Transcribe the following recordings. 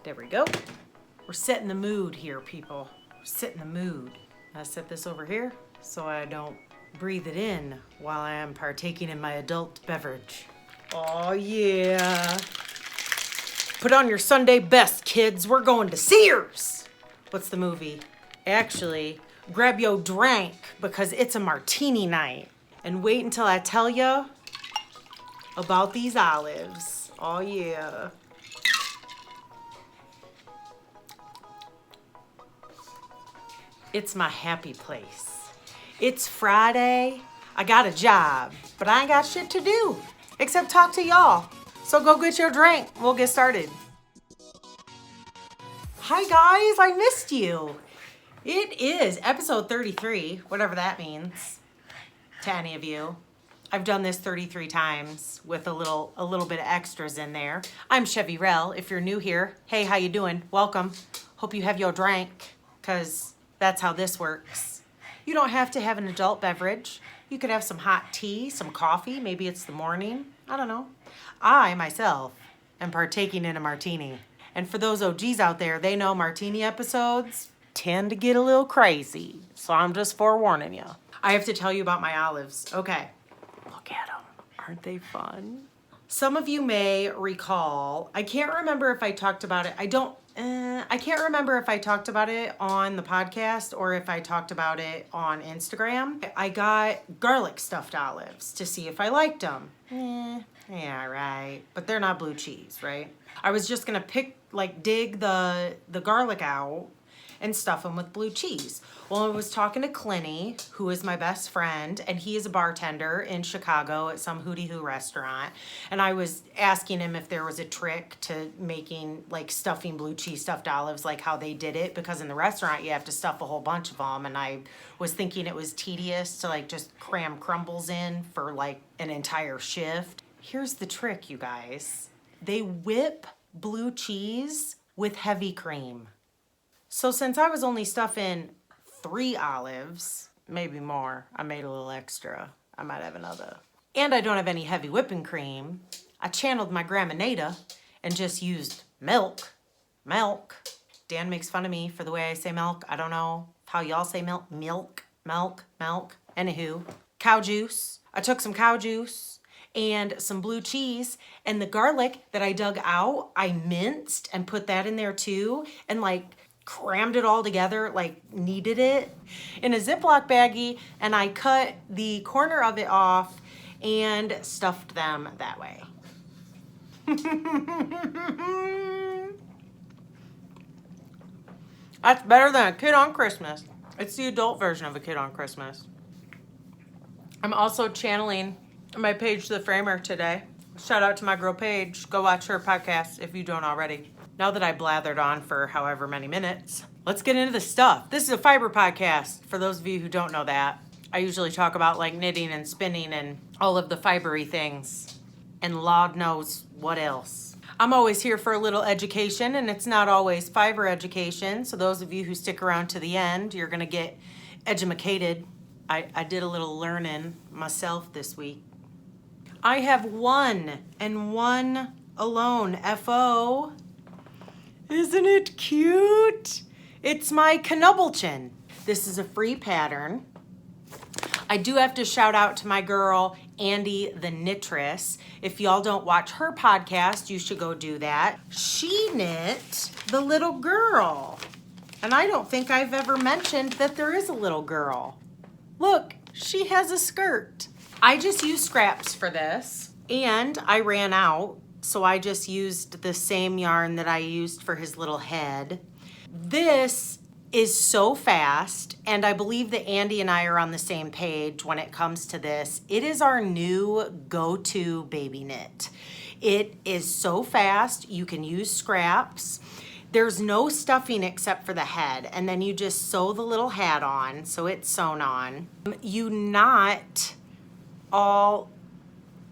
There we go. We're setting the mood here, people. We're setting the mood. I set this over here so I don't breathe it in while I am partaking in my adult beverage. Oh yeah. Put on your Sunday best, kids. We're going to Sears. What's the movie? Actually, grab your drink because it's a martini night. And wait until I tell you about these olives. Oh yeah. It's my happy place. It's Friday. I got a job, but I ain't got shit to do except talk to y'all. So go get your drink. We'll get started. Hi guys, I missed you. It is episode 33, whatever that means to any of you. I've done this 33 times with a little bit of extras in there. I'm Chevyrell. If you're new here, hey, how you doing? Welcome. Hope you have your drink, because that's how this works. You don't have to have an adult beverage. You could have some hot tea, some coffee. Maybe it's the morning. I don't know. I, myself, am partaking in a martini. And for those OGs out there, they know martini episodes tend to get a little crazy. So I'm just forewarning you. I have to tell you about my olives. Okay. Look at them. Aren't they fun? Some of you may recall, I can't remember if I talked about it. I can't remember if I talked about it on the podcast or if I talked about it on Instagram. I got garlic stuffed olives to see if I liked them. Yeah, right. But they're not blue cheese, right? I was just gonna dig the garlic out and stuff them with blue cheese. Well, I was talking to Clinny, who is my best friend, and he is a bartender in Chicago at some hootie-hoo restaurant. And I was asking him if there was a trick to making stuffing blue cheese stuffed olives like how they did it, because in the restaurant you have to stuff a whole bunch of them. And I was thinking it was tedious to just cram crumbles in for an entire shift. Here's the trick, you guys. They whip blue cheese with heavy cream. So since I was only stuffing 3 olives, maybe more, I made a little extra. I might have another. And I don't have any heavy whipping cream. I channeled my Grandma and just used milk. Milk. Dan makes fun of me for the way I say milk. I don't know how y'all say milk. Milk. Anywho, cow juice. I took some cow juice and some blue cheese, and the garlic that I dug out, I minced and put that in there too, and crammed it all together, kneaded it in a Ziploc baggie, and I cut the corner of it off and stuffed them that way. That's better than a kid on Christmas. It's the adult version of a kid on Christmas. I'm also channeling my Paige the Framer today. Shout out to my girl Paige. Go watch her podcast if you don't already. Now that I blathered on for however many minutes, let's get into the stuff. This is a fiber podcast, for those of you who don't know that. I usually talk about knitting and spinning and all of the fibery things, and Lord knows what else. I'm always here for a little education, and it's not always fiber education, so those of you who stick around to the end, you're gonna get edumacated. I did a little learning myself this week. I have one and one alone, FO. Isn't it cute? It's my Knubbelchen. This is a free pattern. I do have to shout out to my girl, Andi the Knitress. If y'all don't watch her podcast, you should go do that. She knit the little girl. And I don't think I've ever mentioned that there is a little girl. Look, she has a skirt. I just used scraps for this, and I ran out. So I just used the same yarn that I used for his little head. This is so fast, and I believe that Andi and I are on the same page when it comes to this. It is our new go-to baby knit. It is so fast. You can use scraps. There's no stuffing except for the head, and then you just sew the little hat on, so it's sewn on. You knot all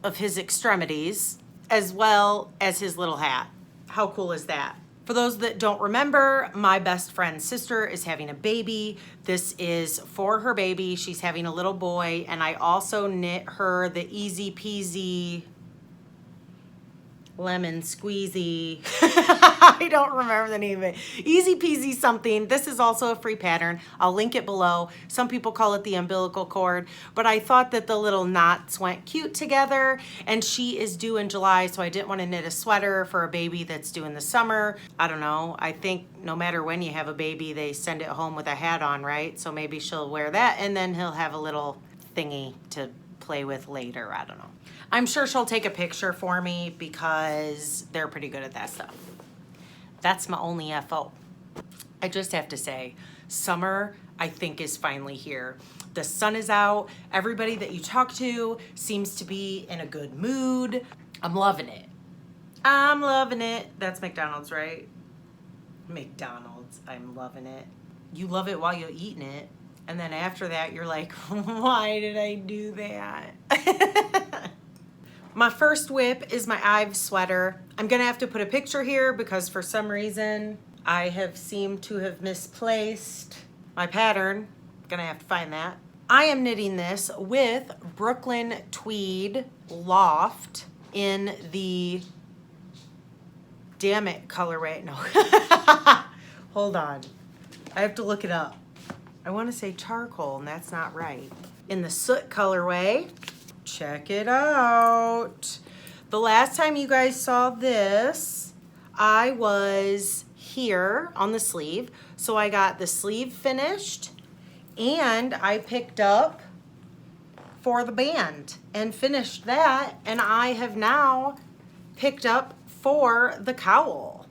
of his extremities, as well as his little hat. How cool is that? For those that don't remember, my best friend's sister is having a baby. This is for her baby. She's having a little boy, and I also knit her the Easy Peasy lemon squeezy. I don't remember the name of it. Easy peasy something. This is also a free pattern. I'll link it below. Some people call it the umbilical cord, but I thought that the little knots went cute together, and she is due in July, so I didn't want to knit a sweater for a baby that's due in the summer. I don't know. I think no matter when you have a baby, they send it home with a hat on, right? So maybe she'll wear that, and then he'll have a little thingy to play with later. I don't know. I'm sure she'll take a picture for me because they're pretty good at that stuff. That's my only FO. I just have to say, summer, I think, is finally here. The sun is out. Everybody that you talk to seems to be in a good mood. I'm loving it. I'm loving it. That's McDonald's, right? McDonald's. I'm loving it. You love it while you're eating it. And then after that, you're like, why did I do that? My first whip is my Ives sweater. I'm gonna have to put a picture here because for some reason I have seemed to have misplaced my pattern. Gonna have to find that. I am knitting this with Brooklyn Tweed Loft in the damn it colorway. No, hold on. I have to look it up. I wanna say charcoal and that's not right. In the soot colorway. Check it out. The last time you guys saw this, I was here on the sleeve. So I got the sleeve finished and I picked up for the band and finished that. And I have now picked up for the cowl.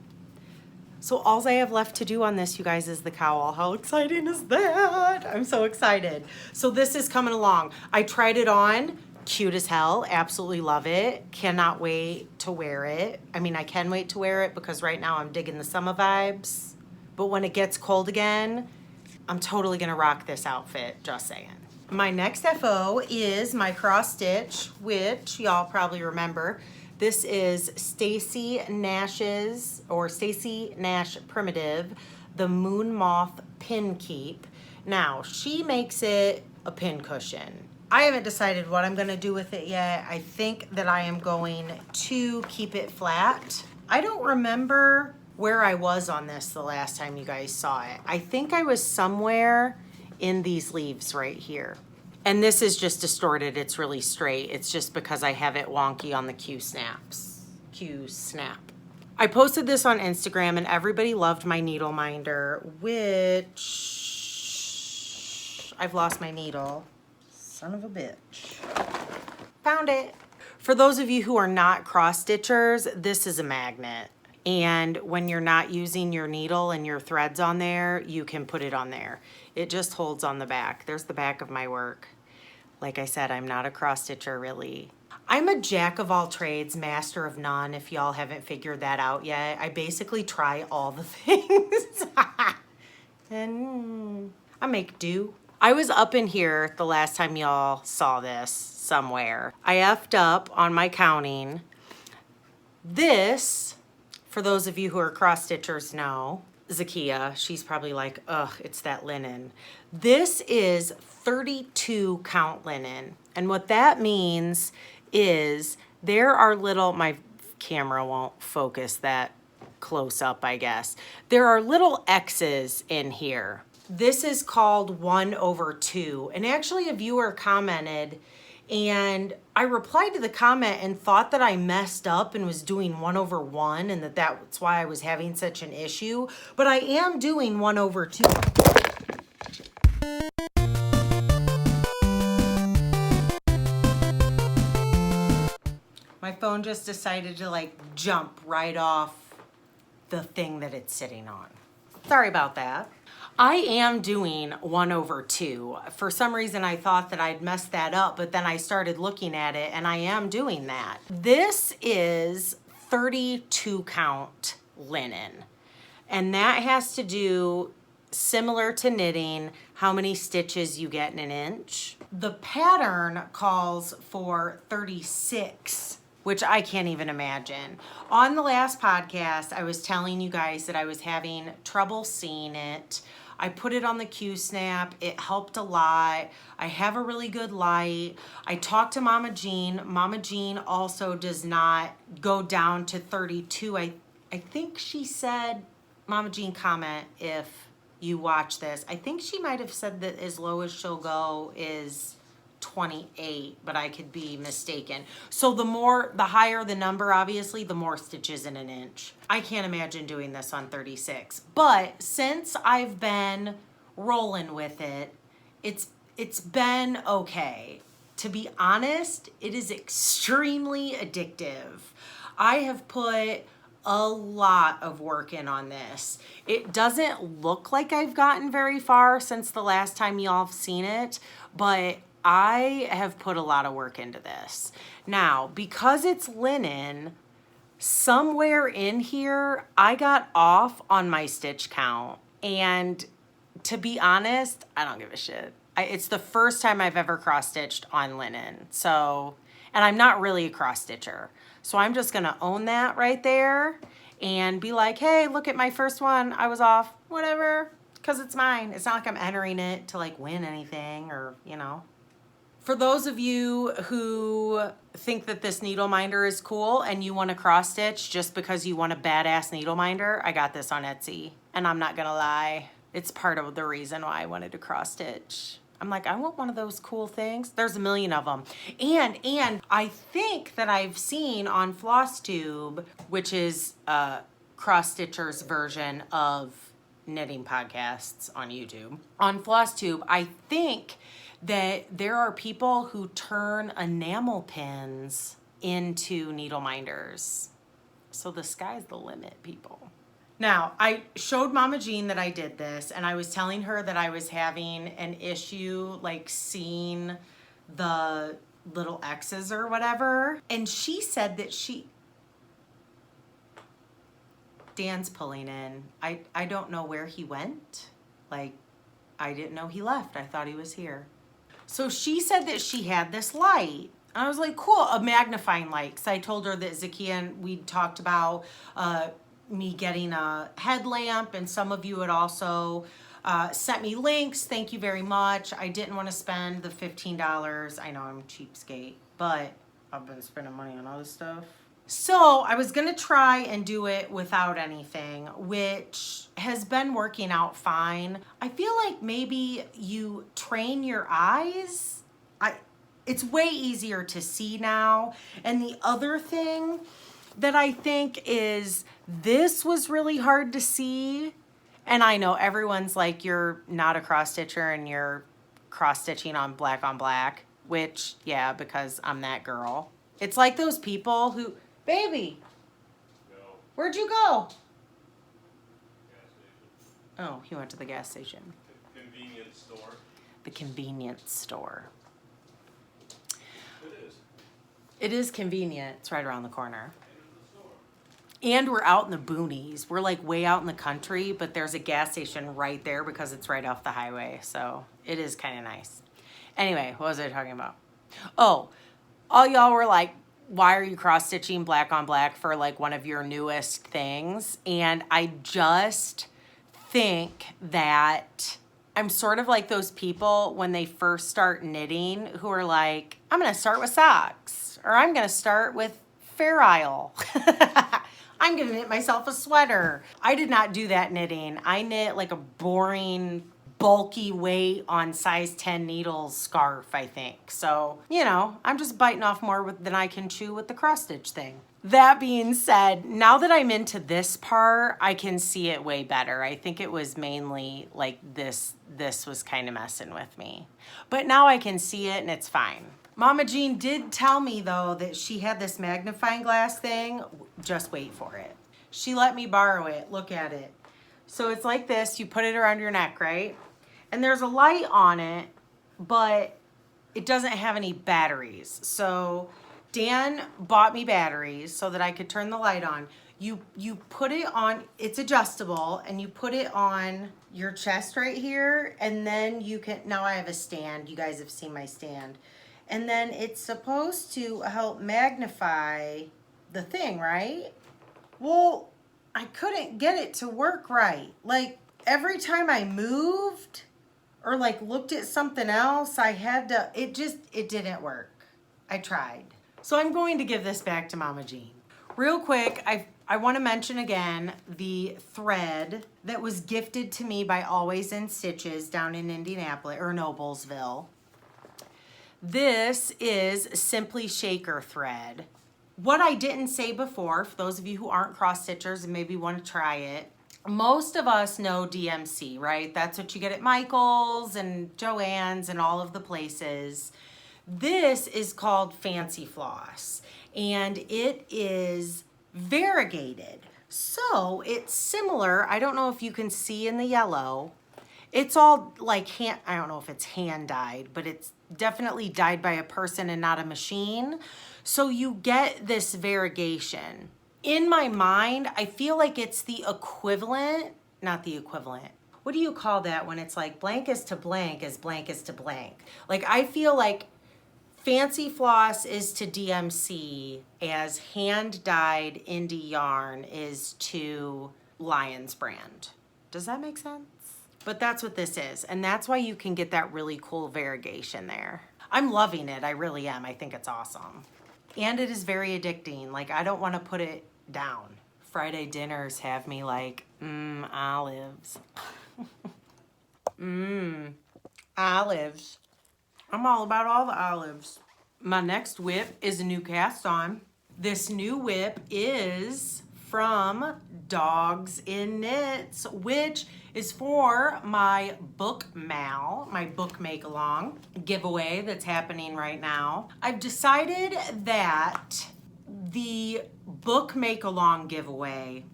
So all I have left to do on this, you guys, is the cowl. How exciting is that? I'm so excited. So this is coming along. I tried it on. Cute as hell. Absolutely love it. Cannot wait to wear it. I mean, I can wait to wear it because right now I'm digging the summer vibes. But when it gets cold again, I'm totally gonna rock this outfit, just saying. My next FO is my cross stitch, which y'all probably remember. This is Stacy Nash's, or Stacy Nash Primitive, the Moon Moth Pinkeep. Now, she makes it a pin cushion. I haven't decided what I'm gonna do with it yet. I think that I am going to keep it flat. I don't remember where I was on this the last time you guys saw it. I think I was somewhere in these leaves right here. And this is just distorted, it's really straight. It's just because I have it wonky on the Q snap. I posted this on Instagram and everybody loved my needle minder, which I've lost my needle. Son of a bitch. Found it. For those of you who are not cross stitchers, this is a magnet. And when you're not using your needle and your threads on there, you can put it on there. It just holds on the back. There's the back of my work. Like I said, I'm not a cross stitcher really. I'm a jack of all trades, master of none, if y'all haven't figured that out yet. I basically try all the things. And I make do. I was up in here the last time y'all saw this somewhere. I effed up on my counting. This, for those of you who are cross stitchers know, Zakia, she's probably like, ugh, it's that linen. This is 32 count linen. And what that means is there are little, my camera won't focus that close up, I guess. There are little X's in here. This is called 1/2. And actually a viewer commented and I replied to the comment and thought that I messed up and was doing 1/1 and that's why I was having such an issue. But I am doing 1/2. My phone just decided to like jump right off the thing that it's sitting on. Sorry about that. I am doing 1/2. For some reason I thought that I'd messed that up, but then I started looking at it and I am doing that. This is 32 count linen. And that has to do, similar to knitting, how many stitches you get in an inch. The pattern calls for 36, which I can't even imagine. On the last podcast, I was telling you guys that I was having trouble seeing it I put it on the Q-snap. It helped a lot. I have a really good light. I talked to Mama Jean. Mama Jean also does not go down to 32. I think she said, Mama Jean, comment if you watch this. I think she might have said that as low as she'll go is 28, but I could be mistaken. So the higher the number, obviously, the more stitches in an inch. I can't imagine doing this on 36, but since I've been rolling with it, it's been okay. To be honest, it is extremely addictive. I have put a lot of work in on this. It doesn't look like I've gotten very far since the last time y'all have seen it, but I have put a lot of work into this. Now, because it's linen, somewhere in here, I got off on my stitch count. And to be honest, I don't give a shit. It's the first time I've ever cross-stitched on linen. So, and I'm not really a cross-stitcher. So I'm just gonna own that right there and be like, hey, look at my first one. I was off, whatever, because it's mine. It's not like I'm entering it to like win anything or, you know. For those of you who think that this needle minder is cool and you want to cross stitch just because you want a badass needle minder, I got this on Etsy. And I'm not gonna lie, it's part of the reason why I wanted to cross stitch. I'm like, I want one of those cool things. There's a million of them. And I think that I've seen on FlossTube, which is Cross Stitcher's version of knitting podcasts on YouTube. On FlossTube, I think that there are people who turn enamel pins into needle minders. So the sky's the limit, people. Now, I showed Mama Jean that I did this, and I was telling her that I was having an issue, like seeing the little X's or whatever. And she said that Dan's pulling in. I don't know where he went. Like, I didn't know he left. I thought he was here. So she said that she had this light. I was like, cool, a magnifying light. Because I told her that Zakia and we talked about me getting a headlamp, and some of you had also sent me links. Thank you very much. I didn't want to spend the $15. I know I'm a cheapskate, but I've been spending money on other stuff. So I was gonna try and do it without anything, which has been working out fine. I feel like maybe you train your eyes. It's way easier to see now. And the other thing that I think is this was really hard to see. And I know everyone's like, you're not a cross stitcher and you're cross stitching on black, which, yeah, because I'm that girl. It's like those people who, baby, no. Where'd you go? Gas station. Oh, he went to the gas station. The convenience store. The convenience store. It is. It is convenient. It's right around the corner. And we're out in the boonies. We're like way out in the country, but there's a gas station right there because it's right off the highway. So it is kind of nice. Anyway, what was I talking about? Oh, all y'all were like, why are you cross stitching black on black for like one of your newest things? And I just think that I'm sort of like those people when they first start knitting who are like, I'm going to start with socks, or I'm going to start with Fair Isle. I'm going to knit myself a sweater. I did not do that knitting. I knit like a boring, bulky weight on size 10 needles scarf, I think. So, you know, I'm just biting off more than I can chew with the cross stitch thing. That being said, now that I'm into this part, I can see it way better. I think it was mainly like this was kind of messing with me. But now I can see it and it's fine. Mama Jean did tell me though that she had this magnifying glass thing. Just wait for it. She let me borrow it. Look at it. So it's like this. You put it around your neck, right? And there's a light on it, but it doesn't have any batteries. So Dan bought me batteries so that I could turn the light on. You put it on, it's adjustable, and you put it on your chest right here, and then you can, now I have a stand. You guys have seen my stand. And then it's supposed to help magnify the thing, right? Well, I couldn't get it to work right. Like, every time I moved or like looked at something else, I had to, it didn't work. I tried. So I'm going to give this back to Mama Jean. Real quick, I want to mention again the thread that was gifted to me by Always in Stitches down in Indianapolis or Noblesville. This is Simply Shaker thread. What I didn't say before, for those of you who aren't cross stitchers and maybe want to try it, most of us know DMC, right? That's what you get at Michael's and Joann's and all of the places. This is called Fancy Floss, and it is variegated. So it's similar, I don't know if you can see in the yellow, it's all like hand, I don't know if it's hand dyed, but it's definitely dyed by a person and not a machine. So you get this variegation. In my mind, I feel like it's the equivalent, not the equivalent. What do you call that when it's like blank is to blank is blank is to blank? Like I feel like Fancy Floss is to DMC as hand dyed indie yarn is to Lion's brand. Does that make sense? But that's what this is. And that's why you can get that really cool variegation there. I'm loving it. I really am. I think it's awesome. And it is very addicting. Like I don't want to put it down. Friday dinners have me like, olives. Olives. I'm all about all the olives. My next whip is a new cast on. This new whip is from Dogs in Knits, which is for my book mal, my book make along giveaway that's happening right now. I've decided that the book make along giveaway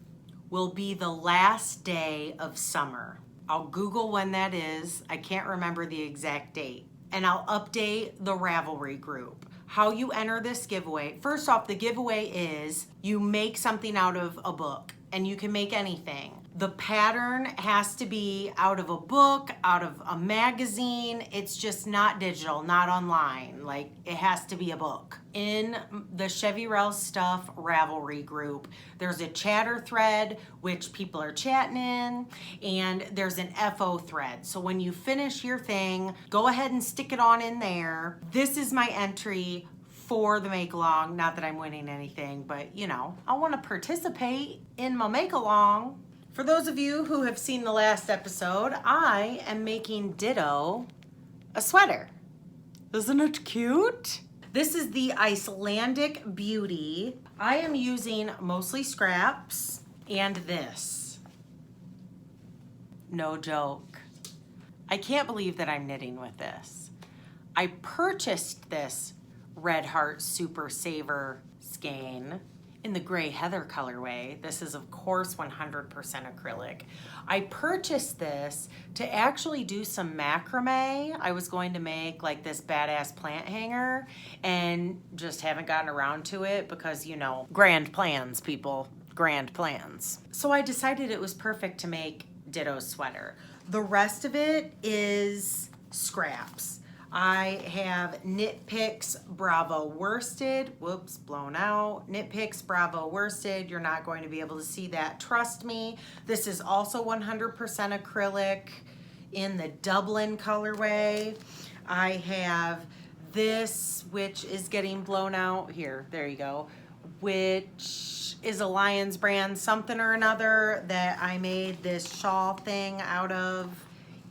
will be the last day of summer. I'll Google when that is. I can't remember the exact date. And I'll update the Ravelry group. How you enter this giveaway. First off, the giveaway is you make something out of a book, and you can make anything. The pattern has to be out of a book, out of a magazine. It's just not digital, not online. Like it has to be a book. In the Chevyrell Stuff Ravelry group, there's a chatter thread, which people are chatting in, and there's an FO thread. So when you finish your thing, go ahead and stick it on in there. This is my entry for the make along. Not that I'm winning anything, but you know, I want to participate in my make along. For those of you who have seen the last episode, I am making Ditto a sweater. Isn't it cute? This is the Icelandic Beauty. I am using mostly scraps and this. No joke. I can't believe that I'm knitting with this. I purchased this Red Heart Super Saver skein in the gray heather colorway. This is of course 100% acrylic. I purchased this to actually do some macrame. I was going to make like this badass plant hanger and just haven't gotten around to it because, you know, grand plans, people, grand plans. So I decided it was perfect to make Ditto's sweater. The rest of it is scraps. I have Knit Picks Bravo worsted, whoops, blown out. Knit Picks Bravo worsted, you're not going to be able to see that, trust me. This is also 100% acrylic in the Dublin colorway. I have this, which is getting blown out, here, there you go, which is a Lion's brand something or another that I made this shawl thing out of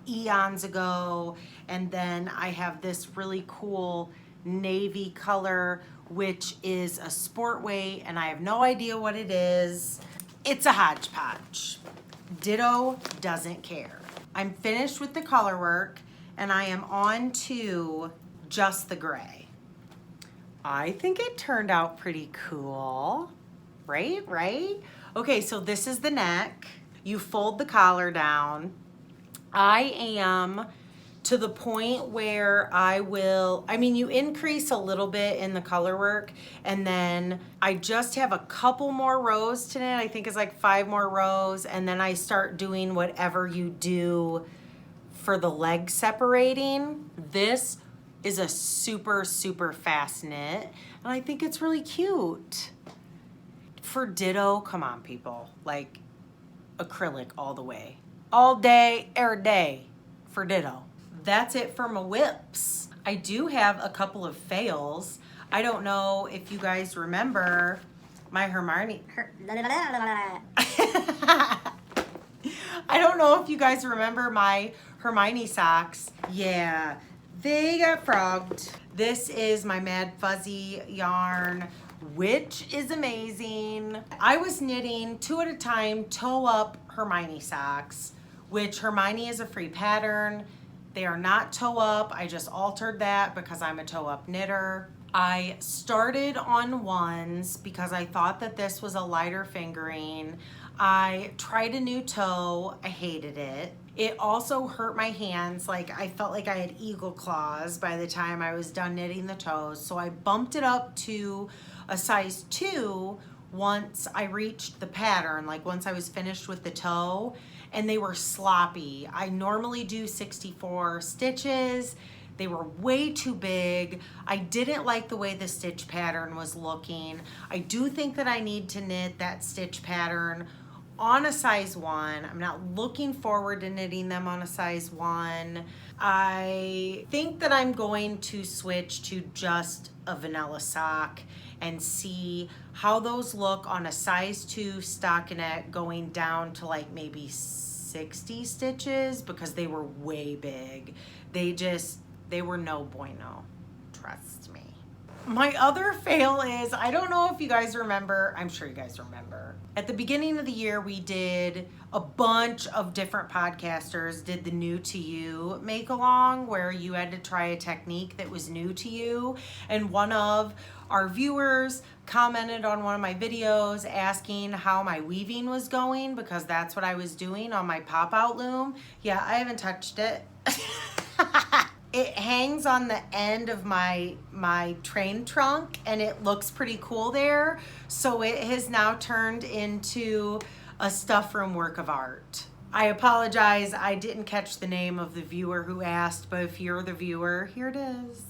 eons ago. And then I have this really cool navy color, which is a sport weight, and I have no idea what it is. It's a hodgepodge. Ditto doesn't care. I'm finished with the color work, and I am on to just the gray. I think it turned out pretty cool, right? Okay, so this is the neck. You fold the collar down. I am to the point where you increase a little bit in the color work, and then I just have a couple more rows to knit. I think it's like 5 more rows, and then I start doing whatever you do for the leg separating. This is a super, super fast knit, and I think it's really cute. For Ditto, come on people, like acrylic all the way. all day, every day for ditto. That's it for my whips. I do have a couple of fails. I don't know if you guys remember my Hermione. I don't know if you guys remember my Hermione socks. Yeah, they got frogged. This is my MaddFuzzy Yarn, which is amazing. I was knitting 2 at a time toe up Hermione socks, which Hermione is a free pattern. They are not toe up. I just altered that because I'm a toe up knitter. I started on ones because I thought that this was a lighter fingering. I tried a new toe. I hated it. It also hurt my hands. Like I felt like I had eagle claws by the time I was done knitting the toes. So I bumped it up to a size 2 once I reached the pattern, like once I was finished with the toe, and they were sloppy. I normally do 64 stitches. They were way too big. I didn't like the way the stitch pattern was looking. I do think that I need to knit that stitch pattern on a size 1. I'm not looking forward to knitting them on a size 1. I think that I'm going to switch to just a vanilla sock and see how those look on a size 2 stockinette going down to like maybe 60 stitches because they were way big. They were no bueno, trust me. My other fail is, I don't know if you guys remember, I'm sure you guys remember. At the beginning of the year, we did a bunch of different podcasters did the new to you make along where you had to try a technique that was new to you. And one of our viewers commented on one of my videos asking how my weaving was going because that's what I was doing on my pop-out loom. Yeah, I haven't touched it. It hangs on the end of my train trunk and it looks pretty cool there. So it has now turned into a stuff room work of art. I apologize, I didn't catch the name of the viewer who asked, but if you're the viewer, here it is.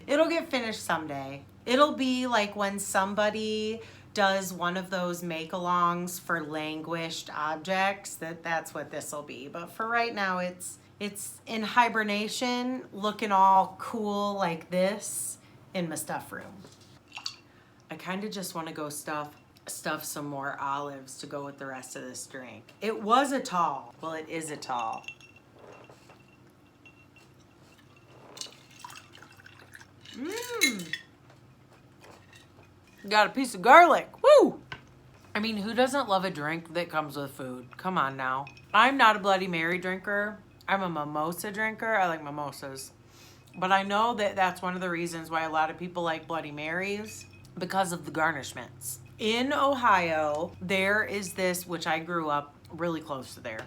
It'll get finished someday. It'll be like when somebody does one of those make-alongs for languished objects, that's what this will be. But for right now, it's in hibernation, looking all cool like this in my stuff room. I kind of just want to go stuff some more olives to go with the rest of this drink. It was a tall. Well, it is a tall. Got a piece of garlic. Woo! I mean, who doesn't love a drink that comes with food? Come on now. I'm not a Bloody Mary drinker. I'm a mimosa drinker. I like mimosas. But I know that that's one of the reasons why a lot of people like Bloody Marys, because of the garnishments. In Ohio, there is this, which I grew up really close to there.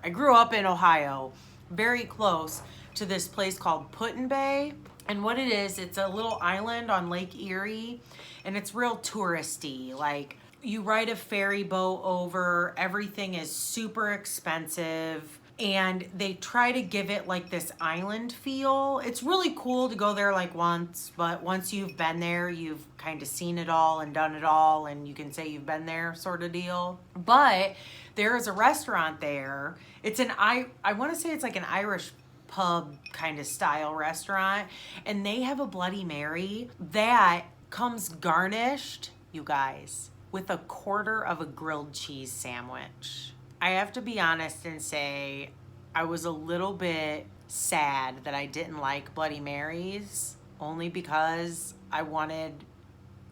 I grew up in Ohio, very close to this place called Put-in-Bay. And what it is, it's a little island on Lake Erie, and it's real touristy. Like, you ride a ferry boat over, everything is super expensive, and they try to give it like this island feel. It's really cool to go there like once, but once you've been there, you've kind of seen it all and done it all, and you can say you've been there sort of deal. But there is a restaurant there. It's I want to say it's like an Irish pub kind of style restaurant, and they have a Bloody Mary that comes garnished, you guys, with a quarter of a grilled cheese sandwich. I have to be honest and say I was a little bit sad that I didn't like Bloody Marys, only because I wanted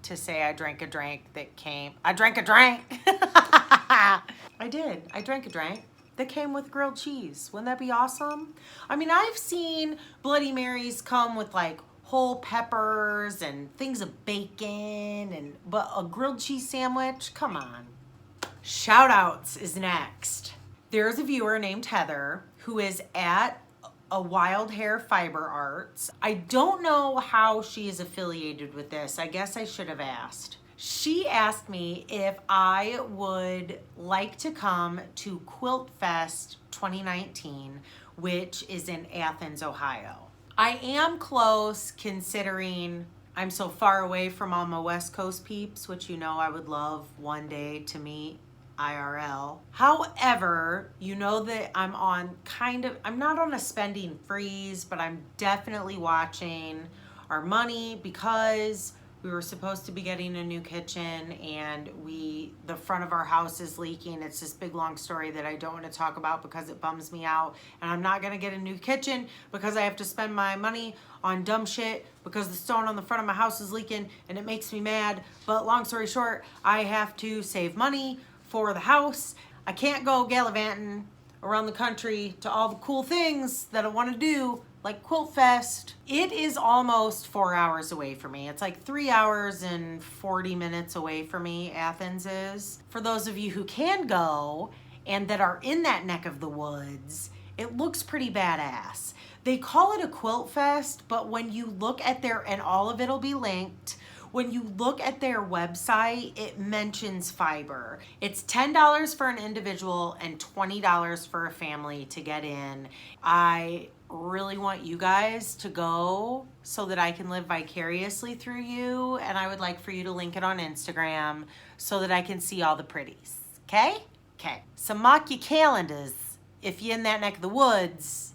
to say I drank a drink that came, I drank a drink. I did, I drank a drink that came with grilled cheese. Wouldn't that be awesome? I mean, I've seen Bloody Marys come with like whole peppers and things of bacon, but a grilled cheese sandwich, come on. Shoutouts is next. There's a viewer named Heather who is at a Wild Hair Fiber Arts. I don't know how she is affiliated with this. I guess I should have asked. She asked me if I would like to come to Quilt Fest 2019, which is in Athens, Ohio. I am close considering I'm so far away from all my West Coast peeps, which you know I would love one day to meet IRL. However, you know that I'm not on a spending freeze, but I'm definitely watching our money because we were supposed to be getting a new kitchen and the front of our house is leaking. It's this big long story that I don't want to talk about because it bums me out. And I'm not going to get a new kitchen because I have to spend my money on dumb shit because the stone on the front of my house is leaking and it makes me mad. But long story short, I have to save money for the house. I can't go gallivanting around the country to all the cool things that I want to do, like Quilt Fest. It is almost 4 hours away from me. It's like 3 hours and 40 minutes away from me, Athens is. For those of you who can go and that are in that neck of the woods, it looks pretty badass. They call it a Quilt Fest, but when you look at and all of it'll be linked, when you look at their website, it mentions fiber. It's $10 for an individual and $20 for a family to get in. I really want you guys to go so that I can live vicariously through you, and I would like for you to link it on Instagram so that I can see all the pretties, okay? Okay, so mark your calendars if you're in that neck of the woods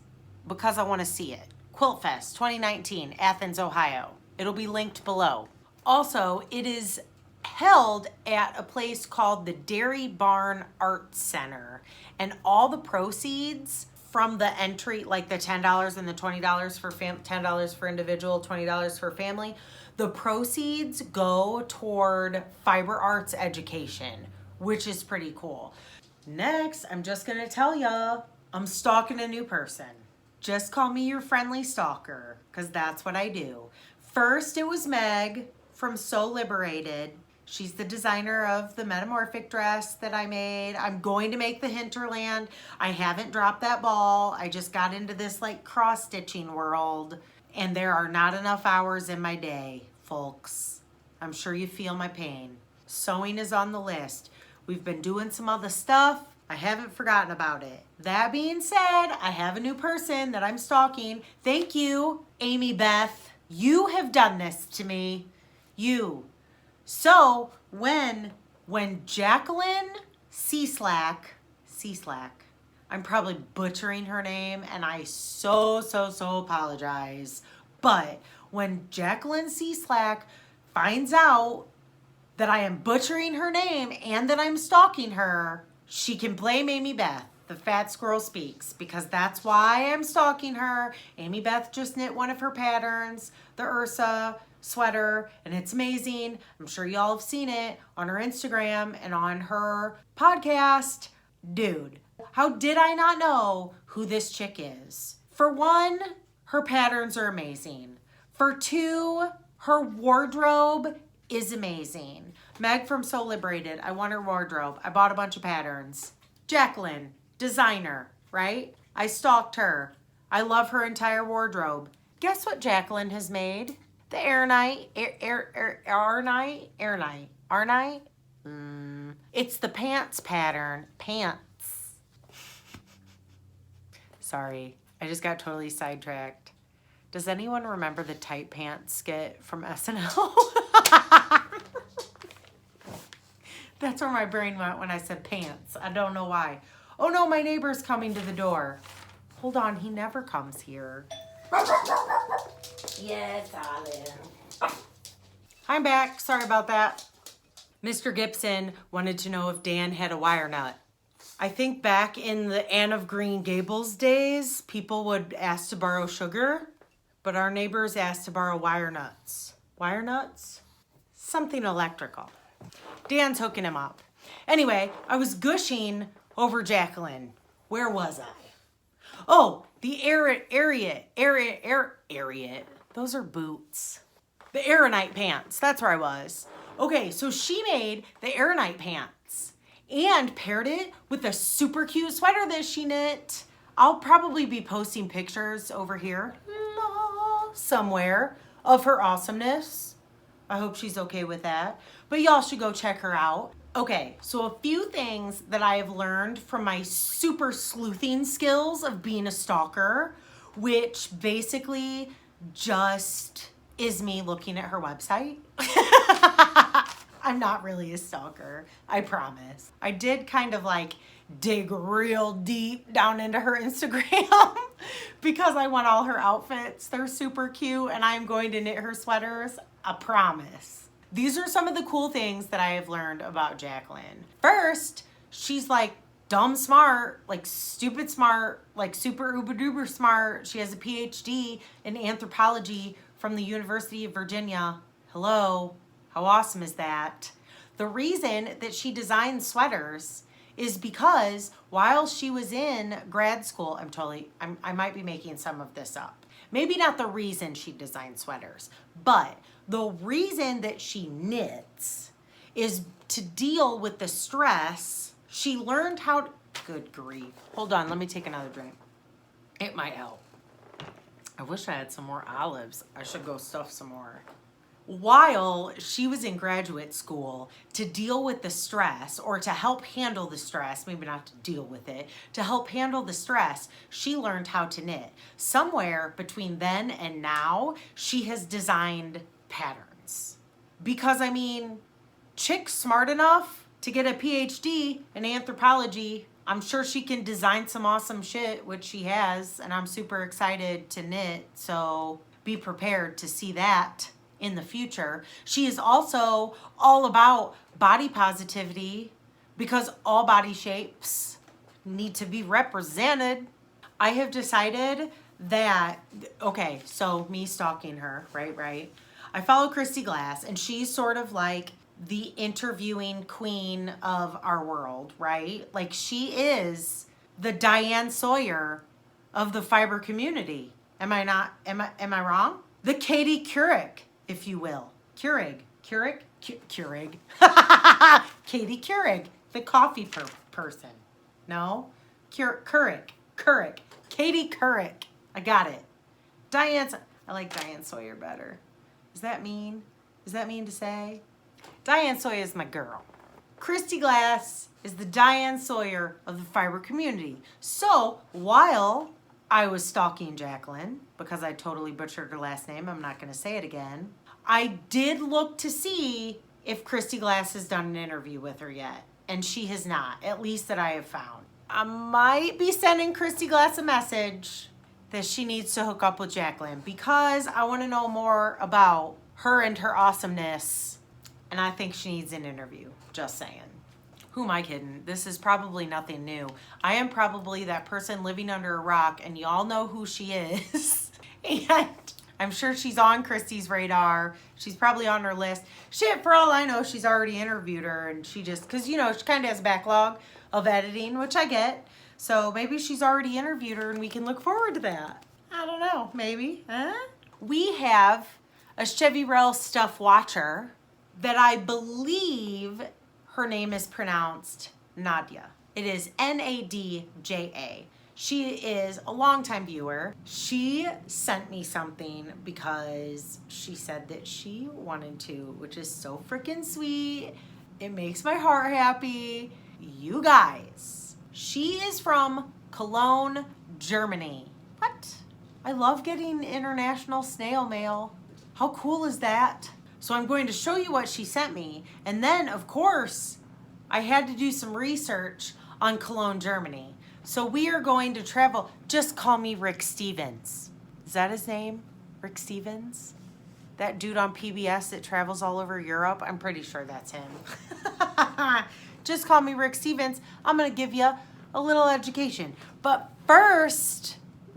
because I want to see it. Quilt Fest 2019, Athens, Ohio. It'll be linked below. Also, it is held at a place called the Dairy Barn Art Center, and all the proceeds from the entry, like the $10 and the $20 for $10 for individual, $20 for family, the proceeds go toward fiber arts education, which is pretty cool. Next, I'm just gonna tell ya, I'm stalking a new person. Just call me your friendly stalker, because that's what I do. First, it was Meg from So Liberated. She's the designer of the metamorphic dress that I made. I'm going to make the hinterland. I haven't dropped that ball. I just got into this like cross-stitching world, and there are not enough hours in my day, folks. I'm sure you feel my pain. Sewing is on the list. We've been doing some other stuff. I haven't forgotten about it. That being said, I have a new person that I'm stalking. Thank you, Amy Beth. You have done this to me. You. So when Jacqueline Cieslak, I'm probably butchering her name and I so apologize. But when Jacqueline Cieslak finds out that I am butchering her name and that I'm stalking her, she can blame Amy Beth, the Fat Squirrel Speaks, because that's why I'm stalking her. Amy Beth just knit one of her patterns, the Ursa sweater, and it's amazing. I'm sure y'all have seen it on her Instagram and on her podcast. Dude, how did I not know who this chick is? For one, her patterns are amazing. For two, her wardrobe is amazing. Meg from So Liberated, I want her wardrobe. I bought a bunch of patterns. Jacqueline, designer, right? I stalked her. I love her entire wardrobe. Guess what Jacqueline has made? The Arenite. It's the pants pattern. Pants. Sorry, I just got totally sidetracked. Does anyone remember the tight pants skit from SNL? That's where my brain went when I said pants. I don't know why. Oh no, my neighbor's coming to the door. Hold on, he never comes here. Yes, darling. I'm back. Sorry about that. Mr. Gibson wanted to know if Dan had a wire nut. I think back in the Anne of Green Gables days, people would ask to borrow sugar, but our neighbors asked to borrow wire nuts. Wire nuts? Something electrical. Dan's hooking him up. Anyway, I was gushing over Jacqueline. Where was I? Oh, the Arenite. Those are boots. The Arenite pants. That's where I was. Okay, so she made the Arenite pants and paired it with a super cute sweater that she knit. I'll probably be posting pictures over here somewhere of her awesomeness. I hope she's okay with that. But y'all should go check her out. Okay, so a few things that I have learned from my super sleuthing skills of being a stalker, which basically just is me looking at her website. I I'm not really a stalker, I promise. I did kind of like dig real deep down into her Instagram because I want all her outfits. They're super cute and I'm going to knit her sweaters, I promise. These are some of the cool things that I have learned about Jacqueline. First, she's like dumb smart, like stupid smart, like super uber duper smart. She has a PhD in anthropology from the University of Virginia. Hello, how awesome is that? The reason that she designs sweaters is because while she was in grad school, I might be making some of this up. Maybe not the reason she designed sweaters, but the reason that she knits is to deal with the stress. She learned how to, good grief. Hold on, let me take another drink. It might help. I wish I had some more olives. I should go stuff some more. While she was in graduate school, to deal with the stress, or to help handle the stress, maybe not to deal with it, to help handle the stress, she learned how to knit. Somewhere between then and now, she has designed patterns. Because I mean, chick's smart enough to get a PhD in anthropology. I'm sure she can design some awesome shit, which she has, and I'm super excited to knit, so be prepared to see that in the future. She is also all about body positivity because all body shapes need to be represented. I have decided that, okay, so me stalking her, right? I follow Christy Glass and she's sort of like the interviewing queen of our world, right? Like she is the Diane Sawyer of the fiber community. Am I wrong? The Katie Couric, if you will. Keurig. Katie Keurig, the coffee person. No? Couric. Katie Couric. I got it. I like Diane Sawyer better. Is that mean? Is that mean to say? Diane Sawyer is my girl. Christy Glass is the Diane Sawyer of the fiber community. So while I was stalking Jacqueline, because I totally butchered her last name, I'm not going to say it again, I did look to see if Christy Glass has done an interview with her yet. And she has not, at least that I have found. I might be sending Christy Glass a message that she needs to hook up with Jacqueline because I want to know more about her and her awesomeness. And I think she needs an interview, just saying. Who am I kidding? This is probably nothing new. I am probably that person living under a rock and y'all know who she is. And I'm sure she's on Christy's radar. She's probably on her list. Shit, for all I know, she's already interviewed her and she just, cause you know, she kind of has a backlog of editing, which I get. So maybe she's already interviewed her and we can look forward to that. I don't know, maybe, huh? We have a Chevyrell stuff watcher that I believe her name is pronounced Nadia. It is Nadja. She is a longtime viewer. She sent me something because she said that she wanted to, which is so freaking sweet. It makes my heart happy. You guys, she is from Cologne, Germany. What? I love getting international snail mail. How cool is that? So I'm going to show you what she sent me. And then, of course, I had to do some research on Cologne, Germany. So we are going to travel. Just call me Rick Stevens. Is that his name? Rick Stevens? That dude on PBS that travels all over Europe? I'm pretty sure that's him. Just call me Rick Stevens. I'm going to give you a little education. But first,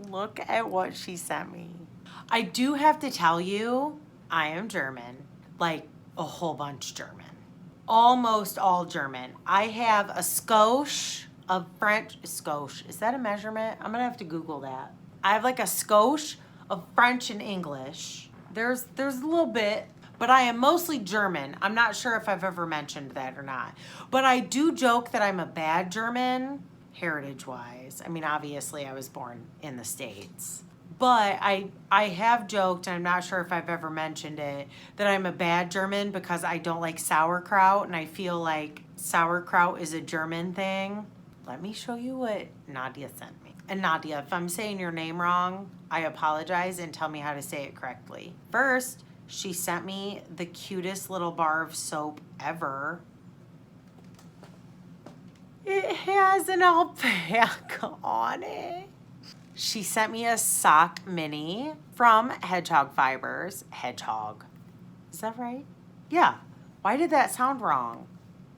look at what she sent me. I do have to tell you, I am German. Like a whole bunch German. Almost all German. I have a skosh of French. Skosh. Is that a measurement? I'm gonna have to Google that. I have like a skosh of French and English. There's a little bit, but I am mostly German. I'm not sure if I've ever mentioned that or not. But I do joke that I'm a bad German, heritage-wise. I mean, obviously I was born in the States. But I have joked, and I'm not sure if I've ever mentioned it, that I'm a bad German because I don't like sauerkraut, and I feel like sauerkraut is a German thing. Let me show you what Nadia sent me. And Nadia, if I'm saying your name wrong, I apologize and tell me how to say it correctly. First, She sent me the cutest little bar of soap ever. It has an alpaca on it. She sent me a sock mini from Hedgehog Fibers. Hedgehog. Is that right? Yeah. Why did that sound wrong?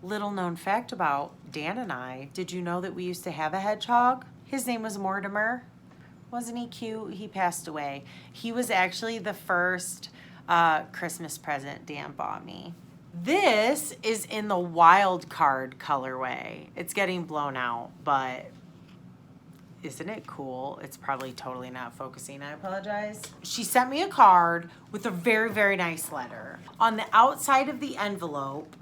Little known fact about Dan and I. Did you know that we used to have a hedgehog? His name was Mortimer. Wasn't he cute? He passed away. He was actually the first Christmas present Dan bought me. This is in the wild card colorway. It's getting blown out, but isn't it cool? It's probably totally not focusing. I apologize. She sent me a card with a very, very nice letter. On the outside of the envelope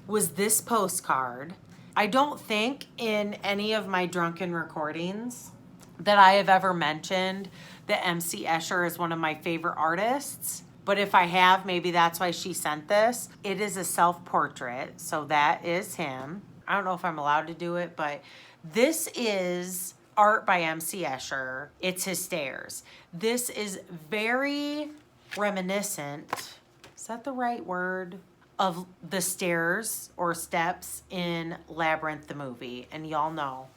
was this postcard. I don't think in any of my drunken recordings that I have ever mentioned that MC Escher is one of my favorite artists. But if I have, maybe that's why she sent this. It is a self-portrait, so that is him. I don't know if I'm allowed to do it, but this is art by MC Escher. It's his stairs. This is very reminiscent, is that the right word? Of the stairs or steps in Labyrinth the movie. And y'all know,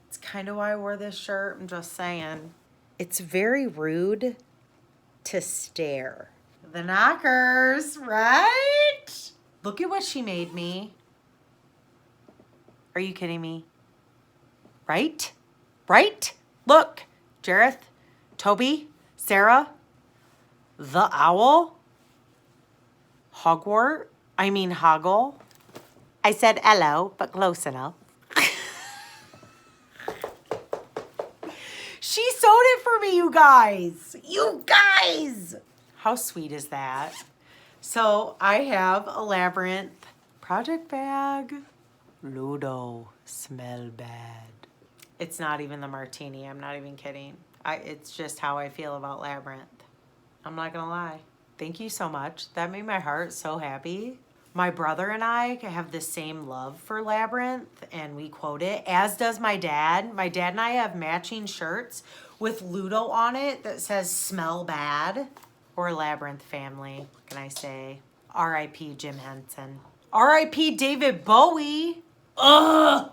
it's kind of why I wore this shirt. I'm just saying. It's very rude to stare. The knockers, right? Look at what she made me. Are you kidding me? Right? Right? Look, Jareth, Toby, Sarah, the owl, Hogwart, Hoggle. I said hello, but close enough. She sewed it for me, you guys. You guys. How sweet is that? So I have a Labyrinth project bag. Ludo, smell bad. It's not even the martini. I'm not even kidding. It's just how I feel about Labyrinth. I'm not gonna lie. Thank you so much. That made my heart so happy. My brother and I have the same love for Labyrinth, and we quote it, as does my dad. My dad and I have matching shirts with Ludo on it that says smell bad, or Labyrinth family, what can I say? R.I.P. Jim Henson. R.I.P. David Bowie. Ugh!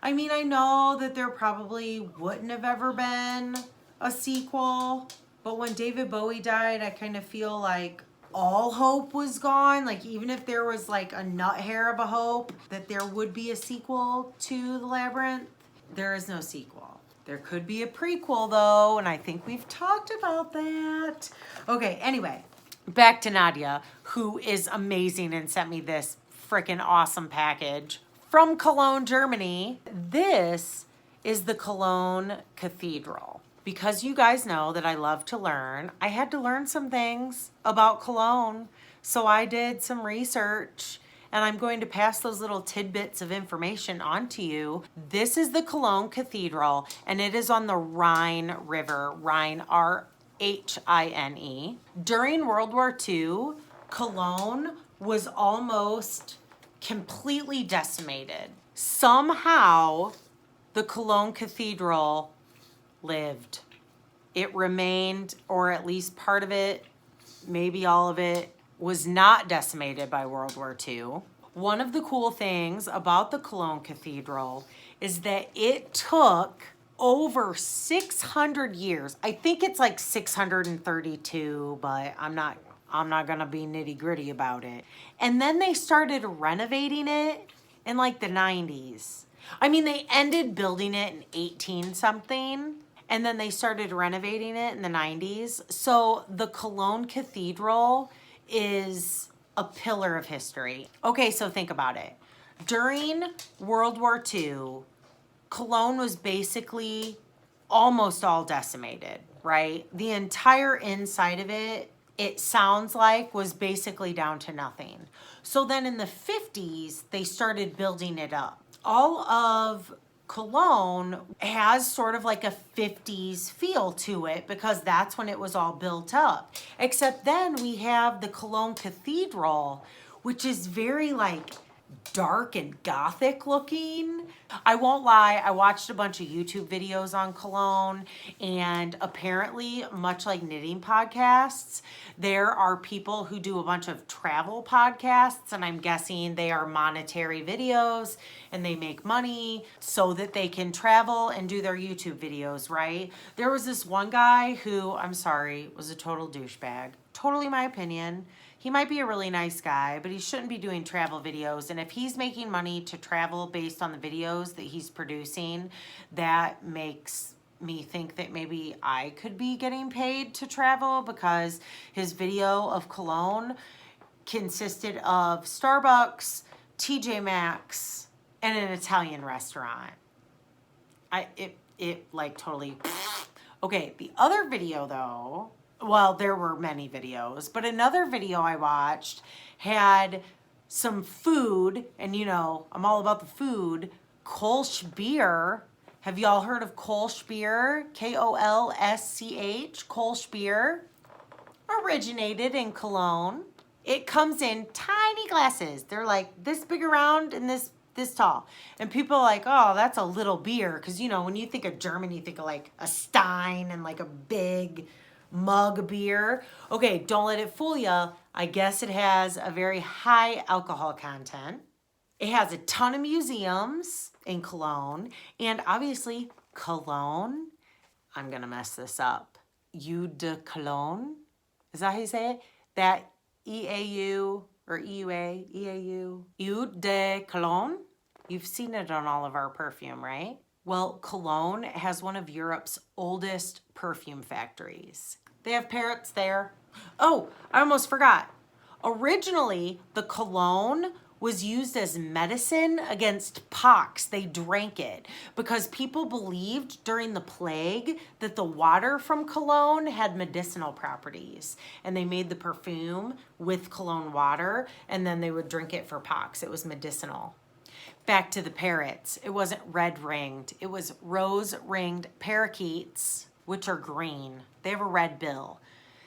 I know that there probably wouldn't have ever been a sequel, but when David Bowie died, I kind of feel like all hope was gone. Like, even if there was like a nut hair of a hope that there would be a sequel to The Labyrinth, there is no sequel. There could be a prequel though, and I think we've talked about that. Okay, anyway, back to Nadia, who is amazing and sent me this freaking awesome package from Cologne, Germany. This is the Cologne Cathedral. Because you guys know that I love to learn, I had to learn some things about Cologne. So I did some research, and I'm going to pass those little tidbits of information on to you. This is the Cologne Cathedral, and it is on the Rhine River, Rhine, R-H-I-N-E. During World War II, Cologne was almost completely decimated. Somehow, the Cologne Cathedral lived. It remained, or at least part of it, maybe all of it, was not decimated by World War II. One of the cool things about the Cologne Cathedral is that it took over 600 years. I think it's like 632, but I'm not gonna be nitty gritty about it. And then they started renovating it in like the 90s. They ended building it in 18 something, and then they started renovating it in the 90s. So the Cologne Cathedral is a pillar of history. Okay, so think about it. During World War II, Cologne was basically almost all decimated, right? The entire inside of it, it sounds like, was basically down to nothing. So then in the 50s, they started building it up. All of Cologne has sort of like a 50s feel to it because that's when it was all built up. Except then we have the Cologne Cathedral, which is very like dark and gothic looking. I won't lie, I watched a bunch of YouTube videos on cologne, and apparently, much like knitting podcasts, there are people who do a bunch of travel podcasts, and I'm guessing they are monetary videos and they make money so that they can travel and do their YouTube videos, right? There was this one guy who, I'm sorry, was a total douchebag. Totally my opinion. He might be a really nice guy, but he shouldn't be doing travel videos. And if he's making money to travel based on the videos that he's producing, that makes me think that maybe I could be getting paid to travel, because his video of Cologne consisted of Starbucks, TJ Maxx, and an Italian restaurant. It like totally... Okay, the other video though... Well, there were many videos, but another video I watched had some food, and you know, I'm all about the food. Kolsch beer. Have y'all heard of Kolsch beer? Kolsch. Kolsch beer. Originated in Cologne. It comes in tiny glasses. They're like this big around and this tall. And people are like, oh, that's a little beer. Because, you know, when you think of German, you think of like a Stein and like a big mug beer. Okay, don't let it fool ya. I guess it has a very high alcohol content. It has a ton of museums in Cologne, and obviously Cologne, I'm gonna mess this up. Eau de Cologne, is that how you say it? That E-A-U or E-U-A, E-A-U, Eau de Cologne. You've seen it on all of our perfume, right? Well, Cologne has one of Europe's oldest perfume factories. They have parrots there. Oh, I almost forgot. Originally, the cologne was used as medicine against pox. They drank it because people believed during the plague that the water from cologne had medicinal properties, and they made the perfume with cologne water, and then they would drink it for pox. It was medicinal. Back to the parrots. It wasn't red-ringed. It was rose-ringed parakeets, which are green. They have a red bill.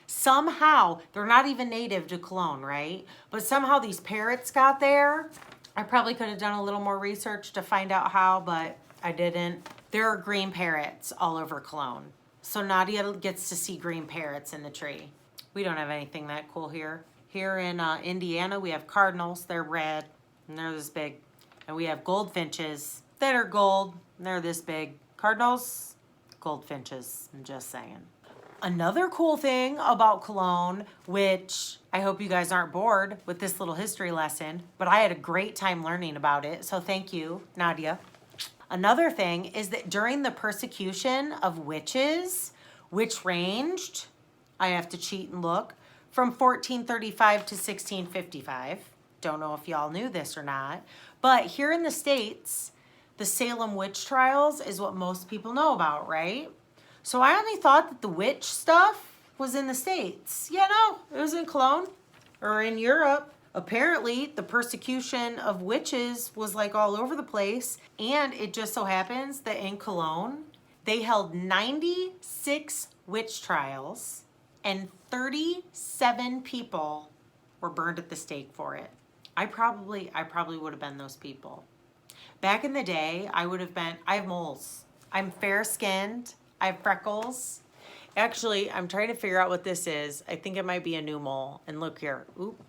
Somehow, they're not even native to Cologne, right? But somehow these parrots got there. I probably could have done a little more research to find out how, but I didn't. There are green parrots all over Cologne. So Nadia gets to see green parrots in the tree. We don't have anything that cool here. Here in Indiana, we have cardinals. They're red, and they're this big. And we have goldfinches that are gold, and they're this big. Cardinals, goldfinches, I'm just saying. Another cool thing about Cologne, which I hope you guys aren't bored with this little history lesson, but I had a great time learning about it, so thank you, Nadia. Another thing is that during the persecution of witches, which ranged, I have to cheat and look, from 1435 to 1655. Don't know if y'all knew this or not, but here in the States, the Salem witch trials is what most people know about, right? So I only thought that the witch stuff was in the States. Yeah, no, it was in Cologne or in Europe. Apparently, the persecution of witches was like all over the place. And it just so happens that in Cologne, they held 96 witch trials and 37 people were burned at the stake for it. I probably would have been those people. Back in the day, I have moles. I'm fair-skinned. I have freckles. Actually, I'm trying to figure out what this is. I think it might be a new mole. And look here. Oop.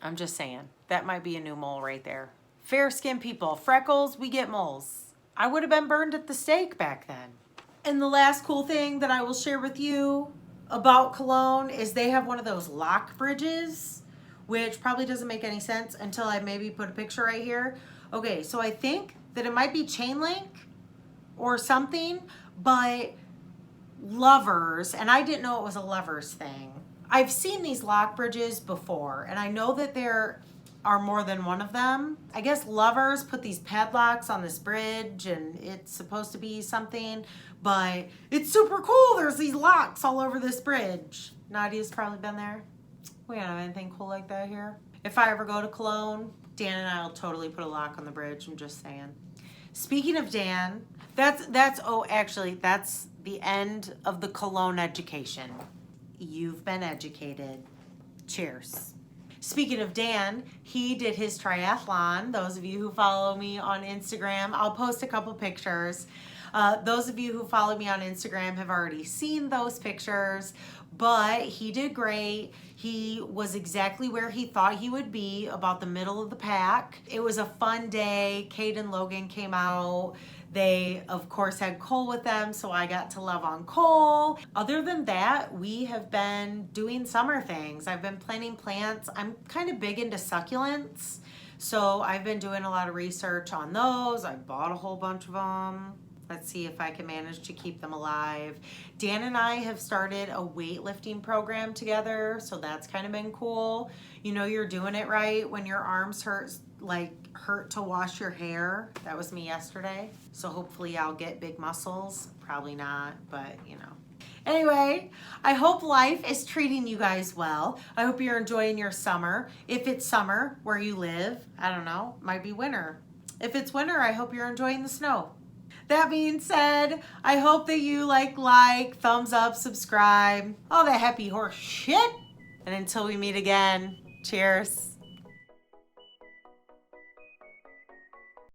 I'm just saying. That might be a new mole right there. Fair-skinned people. Freckles, we get moles. I would have been burned at the stake back then. And the last cool thing that I will share with you about Cologne is they have one of those lock bridges, which probably doesn't make any sense until I maybe put a picture right here. Okay, so I think that it might be chain link or something, but lovers, and I didn't know it was a lovers thing. I've seen these lock bridges before, and I know that there are more than one of them. I guess lovers put these padlocks on this bridge, and it's supposed to be something, but it's super cool. There's these locks all over this bridge. Nadia's probably been there. We don't have anything cool like that here. If I ever go to Cologne, Dan and I will totally put a lock on the bridge. I'm just saying. Speaking of Dan, that's the end of the Cologne education. You've been educated. Cheers. Speaking of Dan, he did his triathlon. Those of you who follow me on Instagram, I'll post a couple pictures. Those of you who follow me on Instagram have already seen those pictures, but he did great. He was exactly where he thought he would be, about the middle of the pack. It was a fun day. Kate and Logan came out. They, of course, had Cole with them, so I got to love on Cole. Other than that, we have been doing summer things. I've been planting plants. I'm kind of big into succulents, so I've been doing a lot of research on those. I bought a whole bunch of them. Let's see if I can manage to keep them alive. Dan and I have started a weightlifting program together, so that's kind of been cool. You know you're doing it right when your arms hurt to wash your hair. That was me yesterday. So hopefully I'll get big muscles. Probably not, but you know. Anyway, I hope life is treating you guys well. I hope you're enjoying your summer. If it's summer where you live, I don't know, might be winter. If it's winter, I hope you're enjoying the snow. That being said, I hope that you like, thumbs up, subscribe, all that happy horse shit. And until we meet again, cheers.